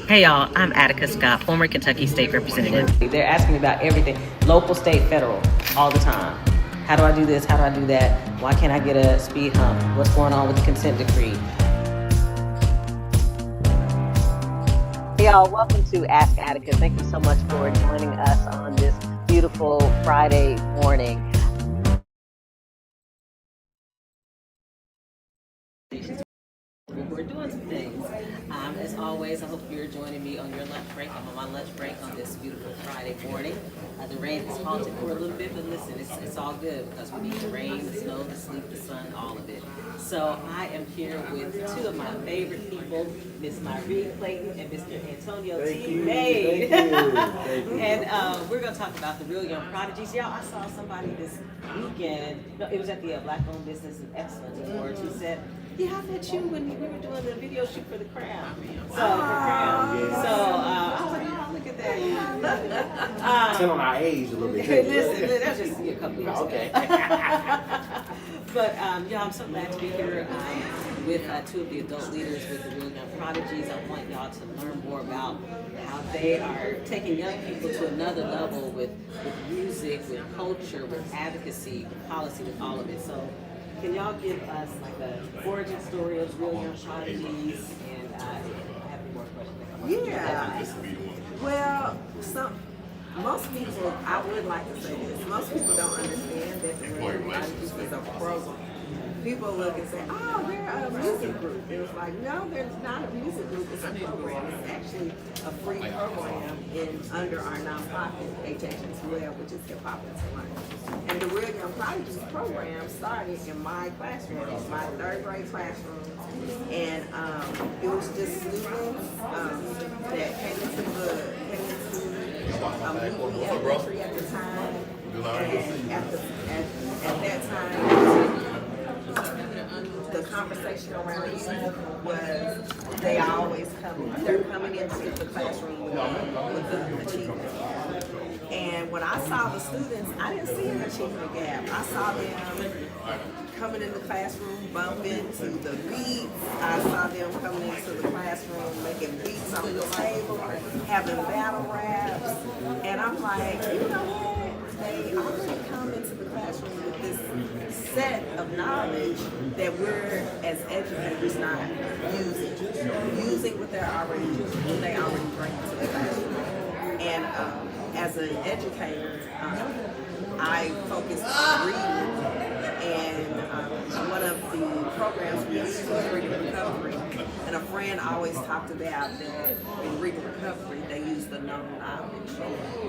Hey y'all, I'm Attica Scott, former Kentucky State Representative. They're asking me about everything, local, state, federal, all the time. How do I do this? How do I do that? Why can't I get a speed hump? What's going on with the consent decree? Hey y'all, welcome to Ask Attica. Thank you so much for joining us on this beautiful Friday morning. We're doing some things. As always, I hope you're joining me on your lunch break. I'm on my lunch break on this beautiful Friday morning. The rain has halted for a little bit, but listen, it's all good because we need the rain, the snow, the sleet, the sun, all of it. So I am here with two of my favorite people, Miss Nyree Clayton and Mr. Antonio T. May. And we're going to talk about the real young prodigies. Y'all, I saw somebody this weekend, no, it was at the Black Owned Business and Excellence Awards, who said, yeah, I met you when we were doing the video shoot for the Crown. So, I was like, oh, look at that. Tell on our age a little bit. Listen, that's just a couple years ago. Okay. But, y'all, I'm so glad to be here with two of the adult leaders with the Real Young Prodigies. I want y'all to learn more about how they are taking young people to another level with music, with culture, with advocacy, with policy, with all of it. So, can y'all give us like the origin story of Real Young Prodigies and have any more questions? Yeah. Well, most people, I would like to say this, most people don't understand that the Real Young Prodigies is a program. People look and say, oh, they're a music group. And it's like, no, they're not a music group, it's a program. It's actually a free program under our nonprofit, HHS, which is Hip Hop and Salon. And the Real Young Prodigies program started in my classroom, my third grade classroom. And it was just students that came into movie elementary at the time. And at that time, the conversation around youth was they're coming into the classroom with the achievement gap. And when I saw the students, I didn't see an achievement gap. I saw them coming in the classroom bumping to the beats. I saw them coming into the classroom making beats on the table, having battle raps. And I'm like, you know what? They already come into the classroom with this set of knowledge that we're, as educators, not using what they already bring to the classroom. And as an educator, I focused on reading, and one of the programs we used was reading recovery. And a friend always talked about that in reading recovery, they use the known knowledge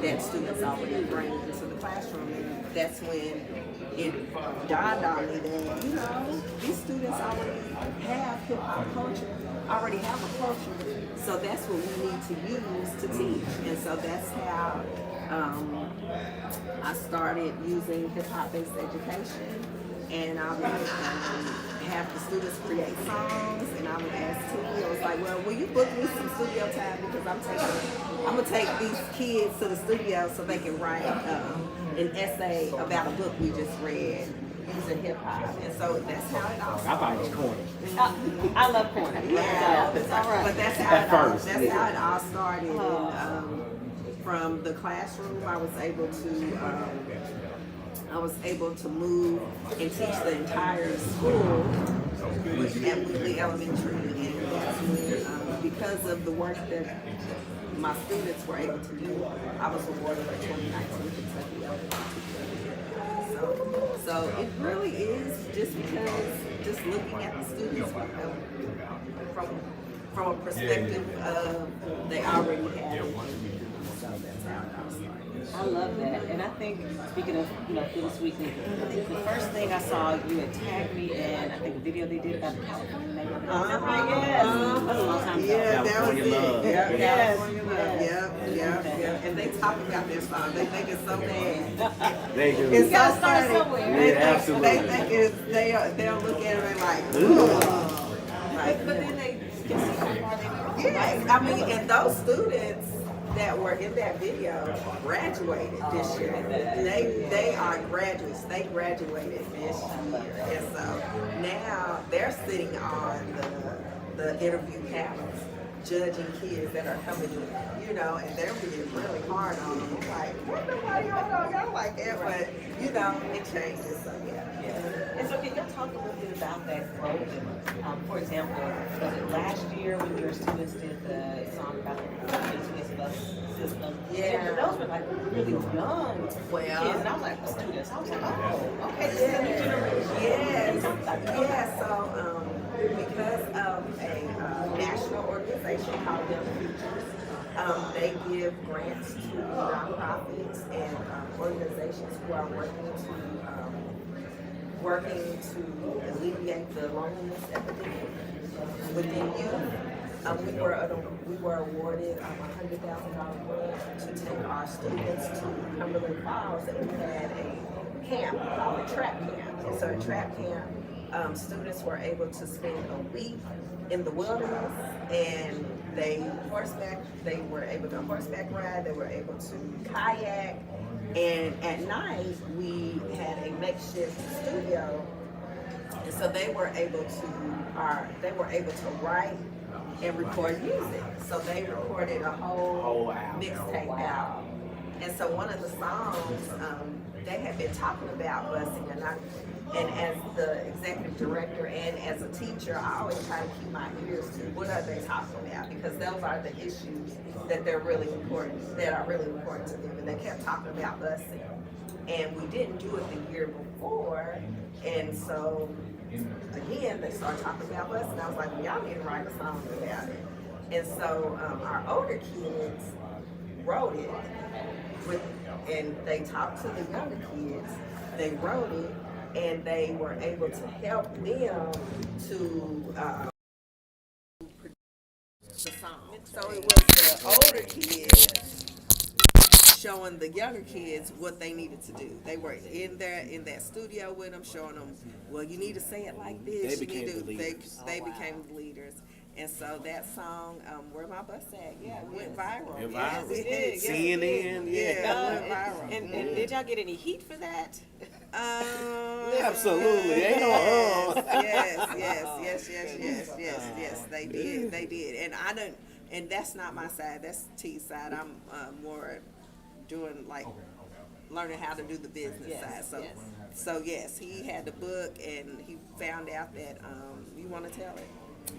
that students already bring into the classroom. And that's when it dawned on me that, you know, these students already have hip hop culture, already have a culture. So that's what we need to use to teach. And so that's how I started using hip hop based education. And I would have the students create songs, and I would ask T. I was like, "Well, will you book me some studio time because I'm gonna take these kids to the studio so they can write an essay about a book we just read using hip hop." And so that's how it all started. I thought it was corny. I love corny. Yeah, it's all right. But that's how it all started. And, from the classroom, I was able to move and teach the entire school at Wheatley Elementary, and that's when, because of the work that my students were able to do, I was awarded the 2019 Kentucky Elementary. So it really is just looking at the students from a perspective of they already have it. So that's how it all started. I love that, and I think speaking of Phyllis Weekly, the first thing I saw you had tagged me in, I think a video they did about the California neighborhood. Yes, that's a long time ago. Yeah, that was it. Yes. Yep. And they talk about their song. They think it's so bad. They do. It's You gotta so start funny. somewhere. Yeah, absolutely. They think they'll look at it and like, ooh. But then they can see how far they go. Yeah, I mean, and those students that were in that video graduated this year. They are graduates. They graduated this year, and so now they're sitting on the interview panels. judging kids that are coming in, you know, and they're being really hard on them. I'm like, what nobody on y'all like that? But, you know, it changes, so yeah. And so can y'all talk a little bit about that growth? For example, was it last year when your students did the song about the Swiss bus system? Yeah. And those were like really young kids. And I was like, students. I was like, oh, okay, this is a new generation. Yes. So because of a national organization called Young Futures, they give grants to nonprofits and organizations who are working to alleviate the loneliness epidemic within youth. We were awarded $100,000 grant to take our students to Cumberland Falls, and we had a camp called a trap camp. So a trap camp, students were able to spend a week in the wilderness, and they were able to horseback ride, they were able to kayak, and at night we had a makeshift studio, and so they were able to write and record music. So they recorded a whole mixtape album. And so one of the songs, they had been talking about busing, and as the executive director and as a teacher, I always try to keep my ears to what are they talking about, because those are the issues that are really important to them. And they kept talking about busing, and we didn't do it the year before, and so again they started talking about busing. And I was like, well, y'all need to write a song about it. And so our older kids wrote it and they talked to the younger kids, they wrote it, and they were able to help them to produce the song. So it was the older kids showing the younger kids what they needed to do. They were in that studio with them, showing them, well, you need to say it like this. They became the leaders. And so that song, Where My Bus At, went viral. Yes, it did. CNN, it went viral. And did y'all get any heat for that? Absolutely. Ain't no Yes. They did. And that's not my side. That's T's side. I'm more doing like learning how to do the business side. So yes, he had the book, and he found out that you want to tell it.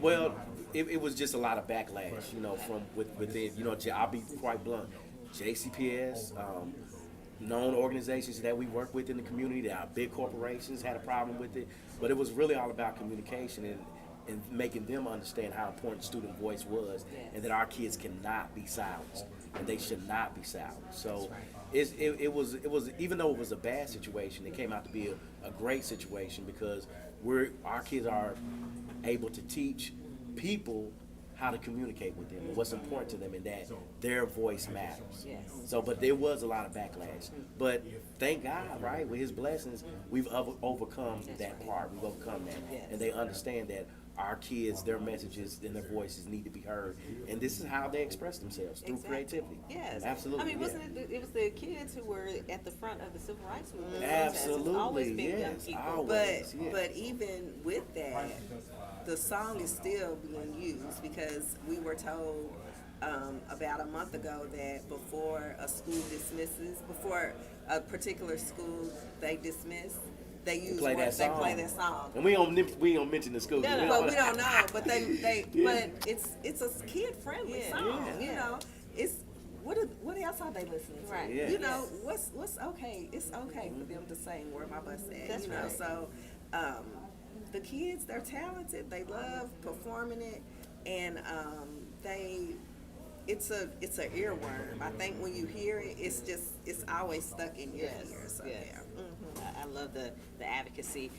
Well, it was just a lot of backlash, you know, from within. You know, I'll be quite blunt. JCPS, known organizations that we work with in the community, that our big corporations had a problem with it, but it was really all about communication and making them understand how important student voice was, and that our kids cannot be silenced, and they should not be silenced. So it was even though it was a bad situation, it came out to be a great situation, because our kids are able to teach people how to communicate with them and what's important to them, and that their voice matters. Yes. So, but there was a lot of backlash. But thank God, right, with His blessings, we've overcome that part. We've overcome that, and they understand that our kids, their messages and their voices need to be heard, and this is how they express themselves, through creativity. Yes, absolutely. I mean, wasn't it was the kids who were at the front of the civil rights movement? Absolutely, it's always been young yes, people. always, But even with that, the song is still being used, because we were told about a month ago that before a school dismisses, before a particular school they dismiss, they play that song. And we don't mention the school. No, but we don't know. But but it's a kid friendly song. You know, it's what else are they listening to? Right. You know, what's okay? It's okay for them to sing Where My Bus At. That's right. So the kids, they're talented. They love performing it, and it's an earworm. I think when you hear it, it's always stuck in your ear. So I love the advocacy.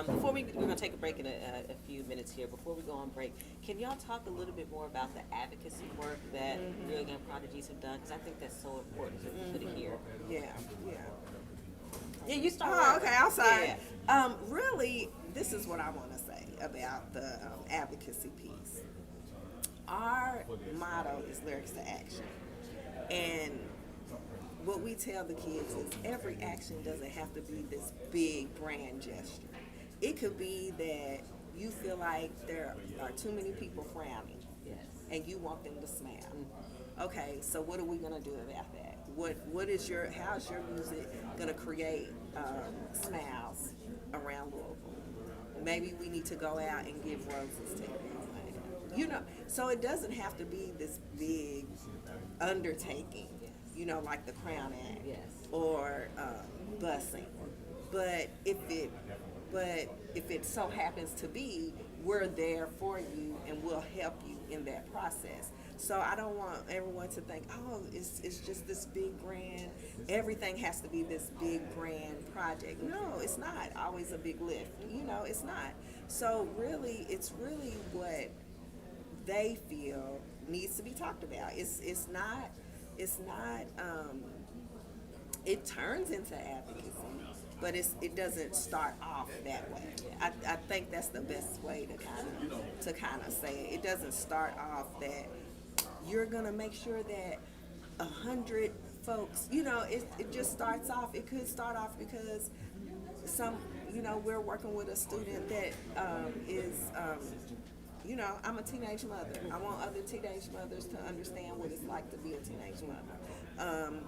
Before we're going to take a break in a few minutes here. Before we go on break, can y'all talk a little bit more about the advocacy work that Real Young Prodigies have done? Because I think that's so important to put it here. Yeah, you start. Oh, okay. I'm sorry. Yeah. Really, this is what I want to say about the advocacy piece. Our motto is lyrics to action, and what we tell the kids is every action doesn't have to be this big grand gesture. It could be that you feel like there are too many people frowning, and you want them to smile. Okay, so what are we gonna do about that? How's your music gonna create smiles around Louisville? Maybe we need to go out and give roses to everyone. You know, so it doesn't have to be this big undertaking, you know, like the Crown Act or busing. But if it so happens to be, we're there for you and we'll help you in that process. So I don't want everyone to think, oh, it's just this big grand, everything has to be this big grand project. No, it's not always a big lift. You know, it's not. So really, it's really what they feel needs to be talked about. It's not, it turns into advocacy, but it doesn't start off that way. I think that's the best way to kind of say it. It doesn't start off that you're gonna make sure that 100 folks, you know, it just starts off. It could start off because we're working with a student that is, I'm a teenage mother. I want other teenage mothers to understand what it's like to be a teenage mother.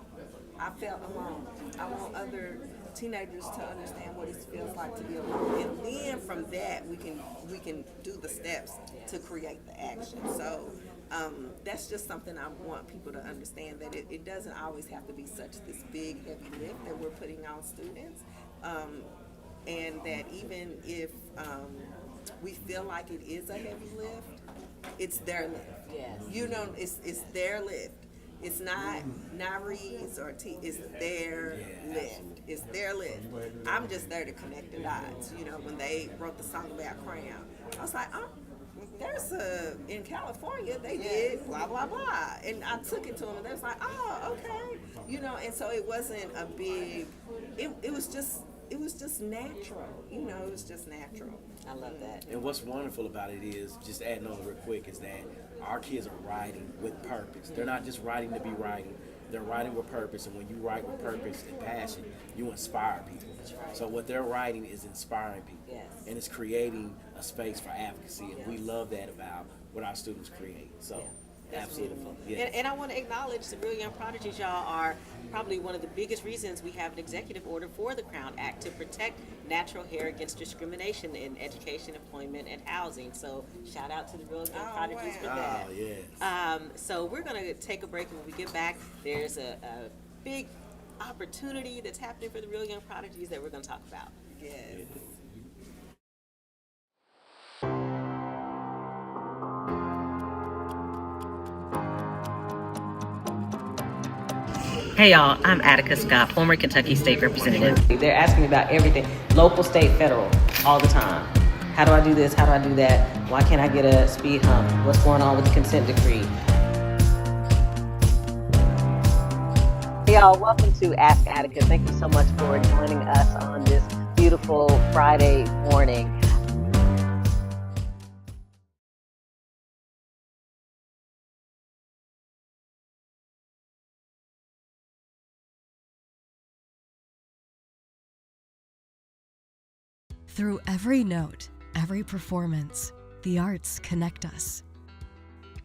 I felt alone. I want other teenagers to understand what it feels like to be alone. And then from that, we can do the steps to create the action. So that's just something I want people to understand, that it doesn't always have to be such this big, heavy lift that we're putting on students. And that even if we feel like it is a heavy lift, it's their lift. Yes. You know, it's their lift. It's not Nyree's or it's their lift. It's their lift. I'm just there to connect the dots. You know, when they wrote the song about Crown, I was like, oh, in California they did blah blah blah, and I took it to them, and they was like, oh, okay, you know. And so it wasn't a big. It was just natural. You know, it was just natural. I love that. And what's wonderful about it is, just adding on real quick, is that our kids are writing with purpose. They're not just writing to be writing. They're writing with purpose, and when you write with purpose and passion, you inspire people. Right. So what they're writing is inspiring people, Yes. and it's creating a space for advocacy, and we love that about what our students create. So, That's absolutely. beautiful. Yes. And I want to acknowledge the Real Young Prodigies. Y'all are probably one of the biggest reasons we have an executive order for the Crown Act to protect natural hair against discrimination in education, employment, and housing. So shout out to the Real Young Prodigies for that. Oh, yes. So we're going to take a break, and when we get back, there's a big opportunity that's happening for the Real Young Prodigies that we're going to talk about. Yes. Hey y'all, I'm Attica Scott, former Kentucky State Representative. They're asking me about everything, local, state, federal, all the time. How do I do this? How do I do that? Why can't I get a speed hump? What's going on with the consent decree? Hey y'all, welcome to Ask Attica. Thank you so much for joining us on this beautiful Friday morning. Through every note, every performance, the arts connect us.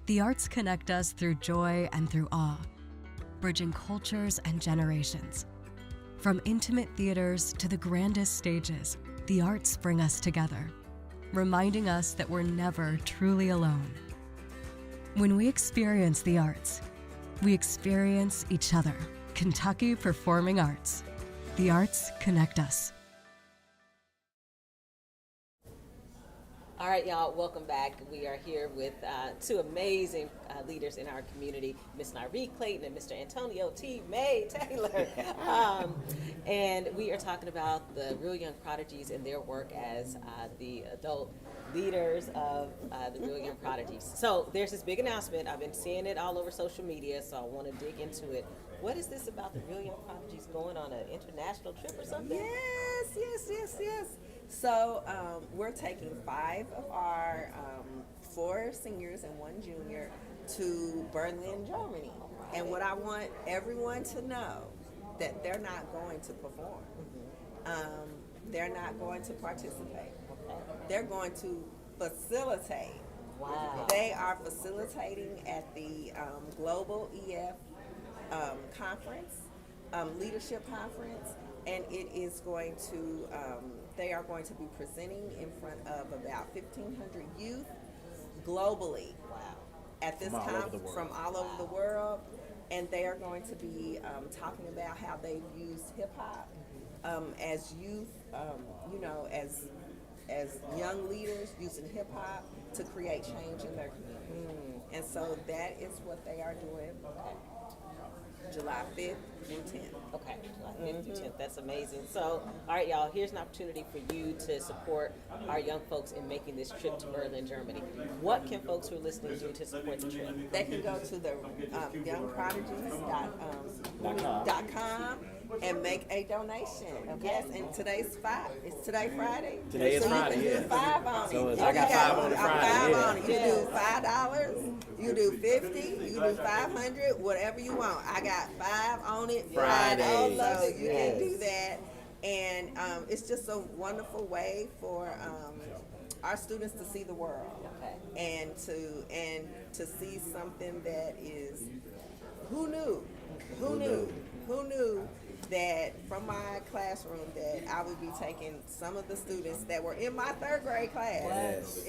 The arts connect us through joy and through awe, bridging cultures and generations. From intimate theaters to the grandest stages, the arts bring us together, reminding us that we're never truly alone. When we experience the arts, we experience each other. Kentucky Performing Arts. The arts connect us. All right, y'all, welcome back. We are here with two amazing leaders in our community, Miss Nyree Clayton and Mr. Antonio T. May Taylor. And we are talking about the Real Young Prodigies and their work as the adult leaders of the Real Young Prodigies. So there's this big announcement. I've been seeing it all over social media, so I want to dig into it. What is this about the Real Young Prodigies going on an international trip or something? Yes. So we're taking 5 of our 4 seniors and 1 junior to Berlin, Germany. And what I want everyone to know, that they're not going to perform. They're not going to participate. They're going to facilitate Wow. They are facilitating at the Global EF conference, leadership conference, and it is going to, they are going to be presenting in front of about 1,500 youth globally. Wow. At this From all time over the world. from all over the world, and they are going to be talking about how they've used hip hop as youth, you know, as young leaders using hip hop to create change in their community. And so that is what they are doing. July 5th through 10th. Okay, July 5th through 10th. That's amazing. So, all right, y'all, here's an opportunity for you to support our young folks in making this trip to Berlin, Germany. What can folks who are listening do to support the trip? They can go to the youngprodigies.com and make a donation. Yes, and today's today Friday. Today is so Friday, you can yeah. do 5 on So it. I got 5 on it I'm Friday, 5 yeah. on it. You do $5. You do 50. You do 500. Whatever you want. I got 5 on it Friday. Friday. So you can do that, and it's just a wonderful way for our students to see the world. Okay. And to see something that is, who knew that from my classroom that I would be taking some of the students that were in my 3rd grade class, Yes.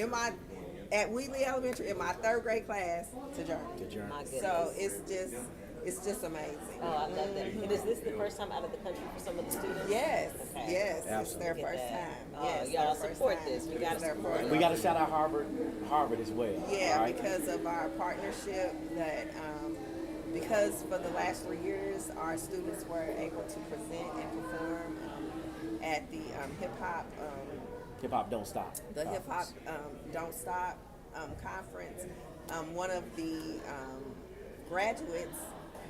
at Wheatley Elementary, in my 3rd grade class to Germany. My goodness. So it's just amazing. Oh, I love that. And is this the first time out of the country for some of the students? Yes, Okay. yes, it's Absolutely. their Get first that. time. Oh, Yes, y'all their first support time. this. We gotta It's their support first We got to time. shout out Harvard as well. Yeah, all right? because of our partnership that, because for the last 3 years, our students were able to present and perform at the hip hop, Hip hop don't stop. the hip hop Don't Stop conference. One of the graduates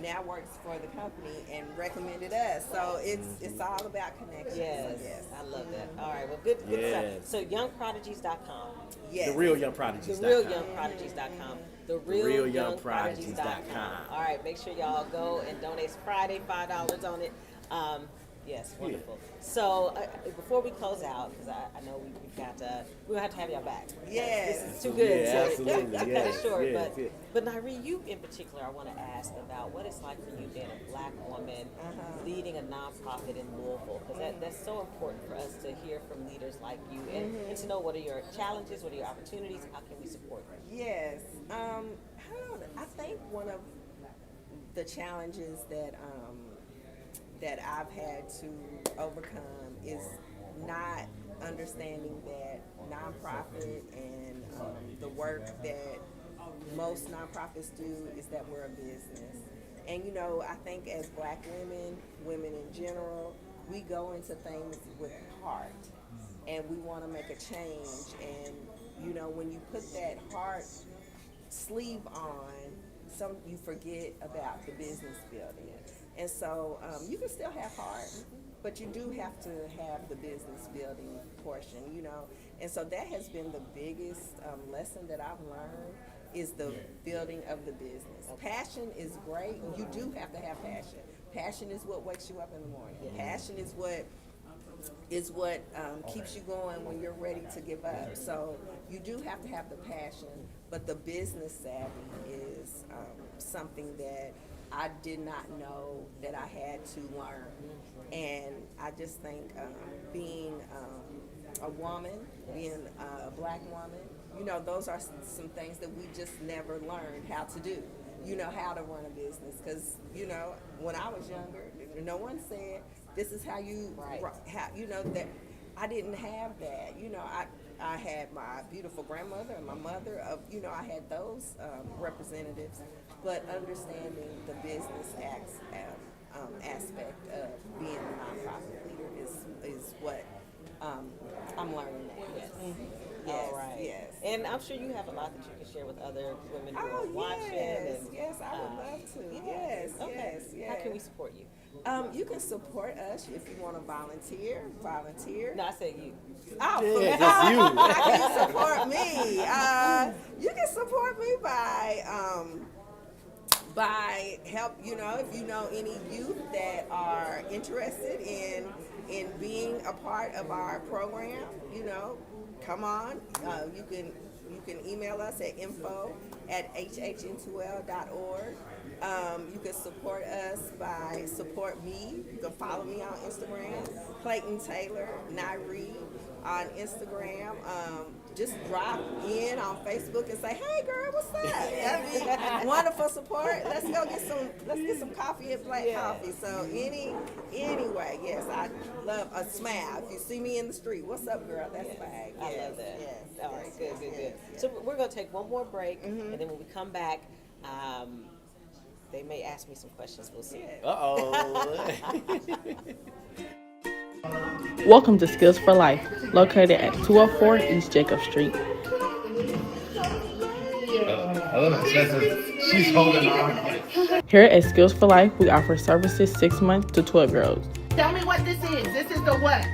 now works for the company and recommended us. So it's all about connections. Yes. Yes. I love that. All right. Well, good Yes. stuff. So, youngprodigies.com. Yes. The real young prodigies. TheRealYoungProdigies.com. TheRealYoungProdigies.com. TheRealYoungProdigies.com. All right, make sure y'all go and donate. It's Friday, $5 on it. Yes, wonderful. So before we close out, because I know we've got we'll have to have y'all back. Yes. This is too good. Yeah, to absolutely. cut it Yes, short. yes, but yes. but Nyree, you in particular, I want to ask about what it's like for you being a Black woman leading a nonprofit in Louisville, because that's so important for us to hear from leaders like you and to know what are your challenges, what are your opportunities, how can we support you? Yes. I think one of the challenges that I've had to overcome is not understanding that nonprofit and the work that most nonprofits do is that we're a business. And you know, I think as Black women in general, we go into things with heart and we want to make a change. And you know, when you put that heart sleeve on, you forget about the business building. And so you can still have heart, but you do have to have the business building portion, you know. And so that has been the biggest lesson that I've learned, is the building of the business. Passion is great. You do have to have passion. Passion is what wakes you up in the morning. Passion is what keeps you going when you're ready to give up. So you do have to have the passion, but the business savvy is something that I did not know that I had to learn. And I just think being a woman, being a Black woman, you know, those are some things that we just never learned how to do. You know, how to run a business. Because, you know, when I was younger, no one said, this is how you, you know, that I didn't have that. You know, I had my beautiful grandmother and my mother, you know, I had those representatives, but understanding the business aspect of being a nonprofit leader is what I'm learning now. Yes. Yes, All right. yes. And I'm sure you have a lot that you can share with other women who are watching. Yes, And, yes, I would love to. Yes, Okay. yes. How can we support you? You can support us if you want to volunteer. No, I said you. Oh, Yeah, just you. how can you support me? You can support me by help. You know, if you know any youth that are interested in being a part of our program, you know, come on. You can you can email us at info@hhn2l.org. You can support us by support me. You can follow me on Instagram, Clayton Taylor, Nyree on Instagram. Just drop in on Facebook and say, "Hey, girl, what's up?" That'd be wonderful support. Let's get some coffee at Black Coffee. So anyway, yes, I love a smile. If you see me in the street, what's up, girl? That's fine. I love that. Yes. All right, good. So we're going to take one more break, and then when we come back, they may ask me some questions. We'll see. Welcome to Skills for Life, located at 204 East Jacob Street. She's holding on. Here at Skills for Life, we offer services 6 months to 12-year-olds. Tell me what this is. This is the what?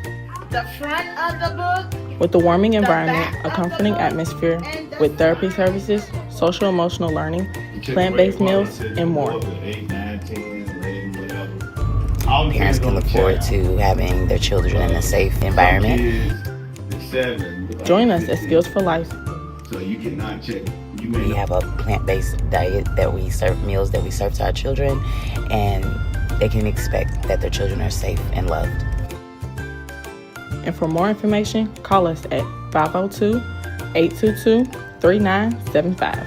The front of the book? With a warming environment, a comforting atmosphere, with therapy services, social-emotional learning, plant-based meals, and more. Parents can look forward to having their children in a safe environment. Join us at Skills for Life. So you cannot check. We have a plant-based diet that we serve, meals that we serve to our children, and they can expect that their children are safe and loved. And for more information, call us at 502-822-3975.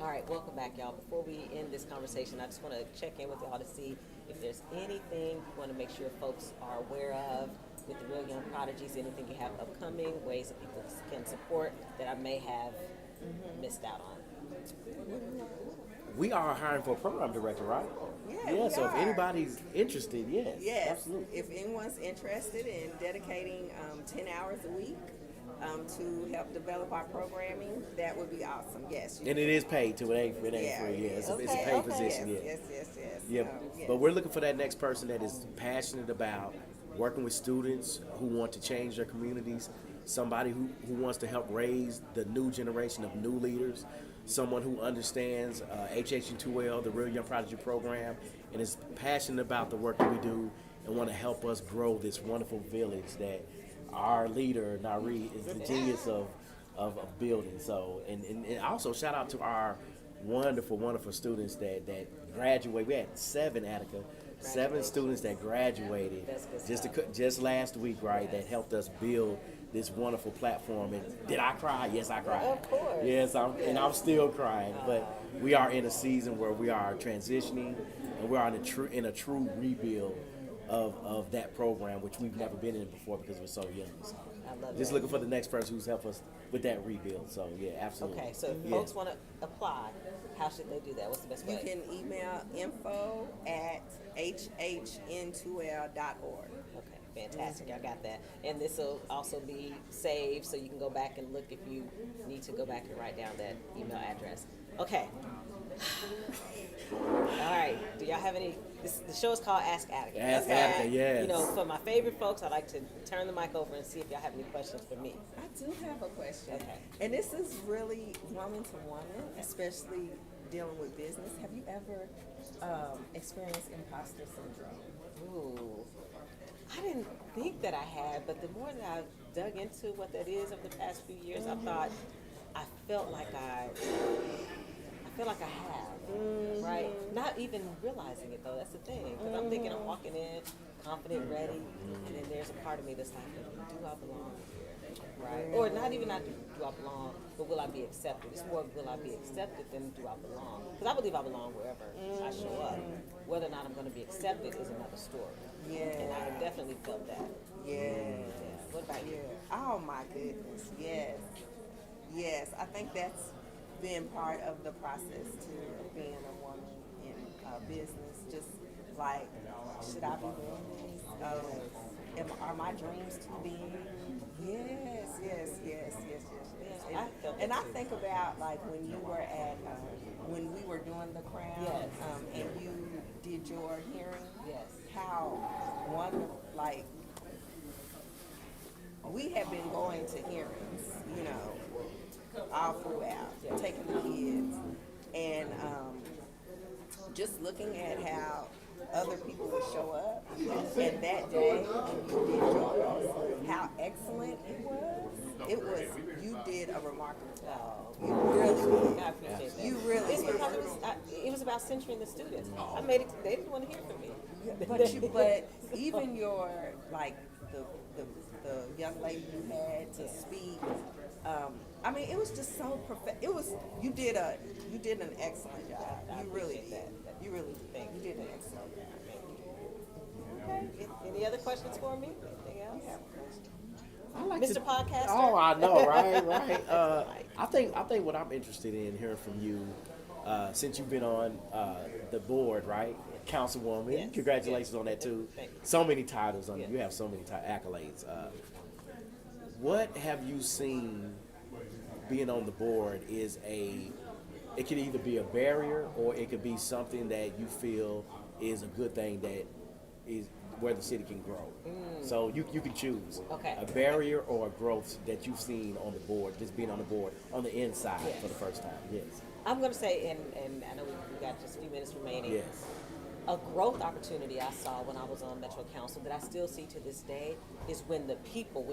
All right, welcome back, y'all. Before we end this conversation, I just want to check in with y'all to see if there's anything you want to make sure folks are aware of with the Real Young Prodigies, anything you have upcoming, ways that people can support that I may have missed out on. We are hiring for a program director, right? Yeah, So if anybody's interested, yes, absolutely. If anyone's interested in dedicating 10 hours a week to help develop our programming, that would be awesome. Yes. And it is paid too. It ain't free. It's a paid position. Yes. Yeah. Yes. But we're looking for that next person that is passionate about working with students who want to change their communities, somebody who wants to help raise the new generation of new leaders, someone who understands HH2L, the Real Young Prodigy program, and is passionate about the work that we do and want to help us grow this wonderful village that our leader, Nyree, is the genius of building. So, and also shout out to our wonderful students that graduate. We had 7 Attica. 7 students that graduated just last week, right? That helped us build this wonderful platform. And did I cry? Yes, I cried. Of course. Yes, and I'm still crying. But we are in a season where we are transitioning, and we are in a true rebuild of that program, which we've never been in before because we're so young. So I love just that. looking for the next person who's helped us with that rebuild. So yeah, absolutely. Okay, so if folks want to apply, how should they do that? What's the best way? You can email info@hhn2l.org. Okay, fantastic. I got that. And this will also be saved so you can go back and look if you need to go back and write down that email address. Okay. All right. Do y'all have any? The show is called Ask Attica. Ask Attica, yes. You know, for my favorite folks, I'd like to turn the mic over and see if y'all have any questions for me. I do have a question. Okay. And this is really woman to woman, especially dealing with business. Have you ever experienced imposter syndrome? Ooh. I didn't think that I had, but the more that I've dug into what that is over the past few years, I felt like I have, right? Not even realizing it though. That's the thing. Because I'm thinking I'm walking in, confident, ready, and then there's a part of me that's like, do I belong here, right? Or not even do I belong, but will I be accepted? It's more will I be accepted than do I belong? Because I believe I belong wherever I show up. Whether or not I'm going to be accepted is another story. Yeah. And I have definitely felt that. Yeah. What about you? Oh my goodness. Yes. I think that's been part of the process too, of being a woman in business. Just like, should I be doing this? Are my dreams too big? Yes. And I think about like when you were at when we were doing the crown, and you did your hearing. Yes. How wonderful! Like we have been going to hearings, all throughout, taking the kids, and just looking at how other people would show up, and that day when you did yours, how excellent it was, you did a remarkable job. You really did. I appreciate that. You really It's did. because it was about centering the students. I made it. They didn't want to hear from me. But even your like the young lady you had to speak, I mean, it was just so perfect. It was you did an excellent job. You really did. You really did. You did an excellent job. Okay. Any other questions for me? Anything else? Mr. Podcaster? Oh, I know, right. I think what I'm interested in hearing from you, since you've been on the board, right, Councilwoman. Yes. Congratulations on that too. Thank you. So many titles on you. You have so many accolades. What have you seen being on the board it could either be a barrier or it could be something that you feel is a good thing that is where the city can grow. So you can choose a barrier or a growth that you've seen on the board, just being on the board on the inside for the first time. Yes. I'm going to say, and I know we've got just a few minutes remaining. Yes. A growth opportunity I saw when I was on Metro Council that I still see to this day is when the people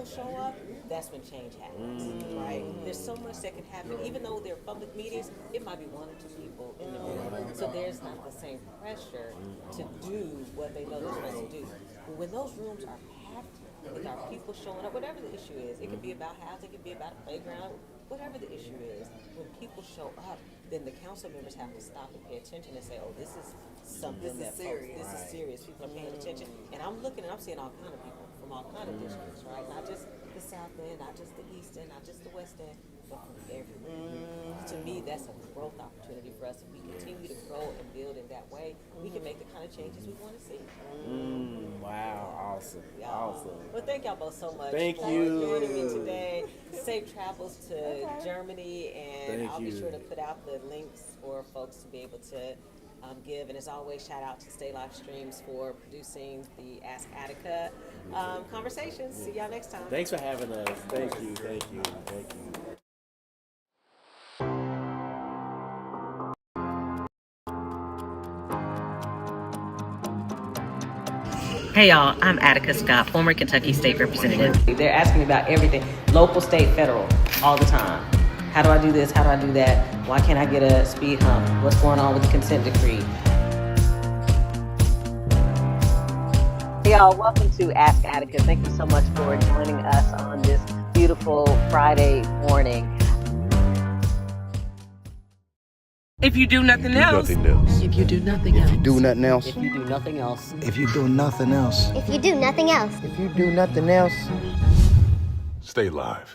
show up, that's when change happens, right? There's so much that can happen. Even though they're public meetings, it might be 1 or 2 people in the room. So there's not the same pressure to do what they know they're supposed to do. But when those rooms are packed with our people showing up, whatever the issue is, it could be about housing, it could be about a playground, whatever the issue is, when people show up, then the council members have to stop and pay attention and say, oh, this is something this is serious. People are paying attention. And I'm looking and I'm seeing all kind of people from all kind of districts, right? Not just the South End, not just the East End, not just the West End, but from everywhere. To me, that's a growth opportunity for us. If we continue to grow and build in that way, we can make the kind of changes we want to see. Wow, awesome. Well, thank y'all both so much Thank for you. joining me today. Safe travels to Germany, and Thank I'll be you. sure to put out the links for folks to be able to give. And as always, shout out to Stay Live Streams for producing the Ask Attica conversations. See y'all next time. Thanks for having us. Thank you. Hey y'all, I'm Attica Scott, former Kentucky State Representative. They're asking me about everything, local, state, federal, all the time. How do I do this? How do I do that? Why can't I get a speed hump? What's going on with the consent decree? Hey y'all, welcome to Ask Attica. Thank you so much for joining us on this beautiful Friday morning. If you do nothing else. If you do nothing else. If you do nothing else. If you do nothing else. If you do nothing else. If you do nothing else. If you do nothing else. Stay live.